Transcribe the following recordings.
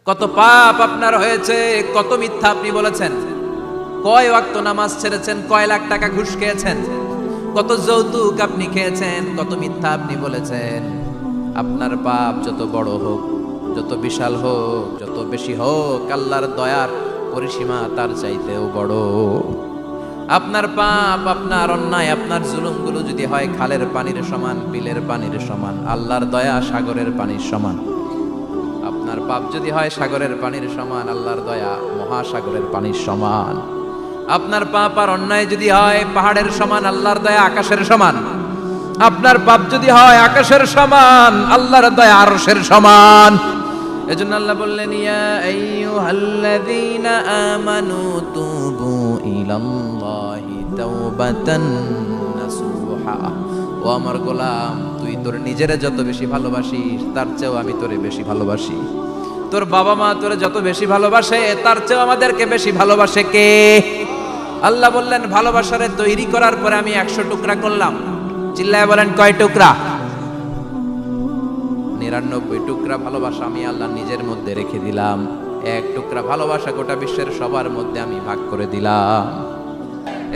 কত পাপ আপনার হয়েছে, কত মিথ্যা আপনি বলেছেন, কয় ওয়াক্ত নামাজ ছেড়েছেন, কয় লাখ টাকা ঘুষ খেয়েছেন, কত যৌতুক আপনি খেয়েছেন, কত মিথ্যা আপনি বলেছেন। আপনার পাপ যত বড় হোক, যত বিশাল হোক, যত বেশি হোক, আল্লাহর দয়ার পরিসীমা তার চাইতেও বড়। আপনার পাপ, আপনার অন্যায়, আপনার জুলুমগুলো যদি হয় খালের পানির সমান, বিলের পানির সমান, আল্লাহর দয়া সাগরের পানির সমান। আপনার পাপ যদি হয় সাগরের পানির সমান, আল্লাহর দয়া মহাসাগরের পানির সমান। আপনার পাপ আর অন্যায় যদি হয় পাহাড়ের সমান, আল্লাহর দয়া আকাশের সমান। আপনার পাপ যদি হয় আকাশের সমান, আল্লাহর দয়া আরশের সমান। এজন্য আল্লাহ বললেন, ইয়া আইয়ুহাল্লাযীনা আমানু তুবু ইলাল্লাহি তাওবাতান নাসুহা। ও আমার গোলাম, তুই তোর নিজেরে যত বেশি ভালোবাসিস তার চেয়েও আমি তোরে বেশি ভালোবাসি। তোর বাবা মা তোরে যত বেশি ভালোবাসে তার চেয়েও আমাদেরকে বেশি ভালোবাসে কে? আল্লাহ বললেন, ভালোবাসারে তৈরি করার পরে আমি 100 টুকরা করলাম। চিল্লায় বলেন, কয় টুকরা? 99 টুকরা ভালোবাসা আমি আল্লাহ নিজের মধ্যে রেখে দিলাম। 1 টুকরা ভালোবাসা গোটা বিশ্বের সবার মধ্যে আমি ভাগ করে দিলাম।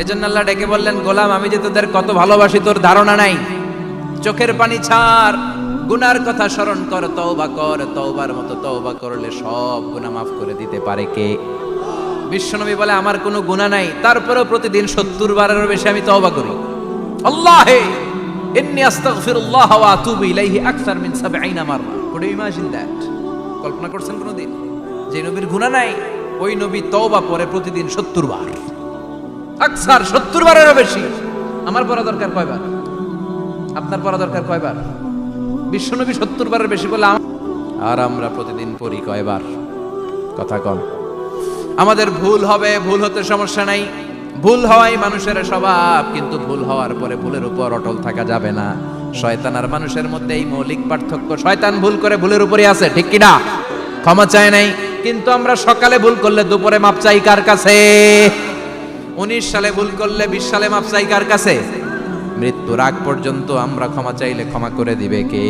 এজন্য আল্লাহ ডেকে বললেন, গোলাম আমি যে তোদের কত ভালোবাসি তোর ধারণা নাই। চোখের পানি ছাড়, গুনার কথা স্মরণ কর, তওবা কর। তওবার মতো তওবা করলে সব গুনাহ মাফ করে দিতে পারে কে? বিশ্বনবী বলে, আমার কোনো গুনাহ নাই, তারপরেও প্রতিদিন 70 বারেরও বেশি আমি তওবা করি। আল্লাহে ইন্নী আস্তাগফিরুল্লাহ ওয়া আতুবু ইলাইহি আকসার মিন 70 মাররা। Could you imagine that? কল্পনা করছেন কোনদিন যে নবীর গুনাহ নাই, ওই নবী তওবা পড়ে প্রতিদিন 70 বার, আকসার 70 বারেরও বেশি। আমার পড়া দরকার কয়বার? আপনার পড়া দরকার কয়বার? বিশ্বনবী 70 বারের বেশি বলে, আর আমরা প্রতিদিন পড়ি কয়বার? কথা কম। আমাদের ভুল হবে, ভুল হতে সমস্যা নাই, ভুল হওয়াই মানুষের স্বভাব, কিন্তু ভুল হওয়ার পরে ভুলের উপর অটল থাকা যাবে না। শয়তান আর মানুষের মধ্যে এই মৌলিক পার্থক্য। শয়তান ভুল করে ভুলের উপরই আছে, ঠিক কি না? ক্ষমা চায় নাই, কিন্তু আমরা সকালে ভুল করলে দুপুরে মাপ চাই কার কাছে? 19 সালে ভুল করলে 20 সালে মাপ চাই কার কাছে? মৃত্যুর আগ পর্যন্ত আমরা ক্ষমা চাইলে ক্ষমা করে দিবে কে?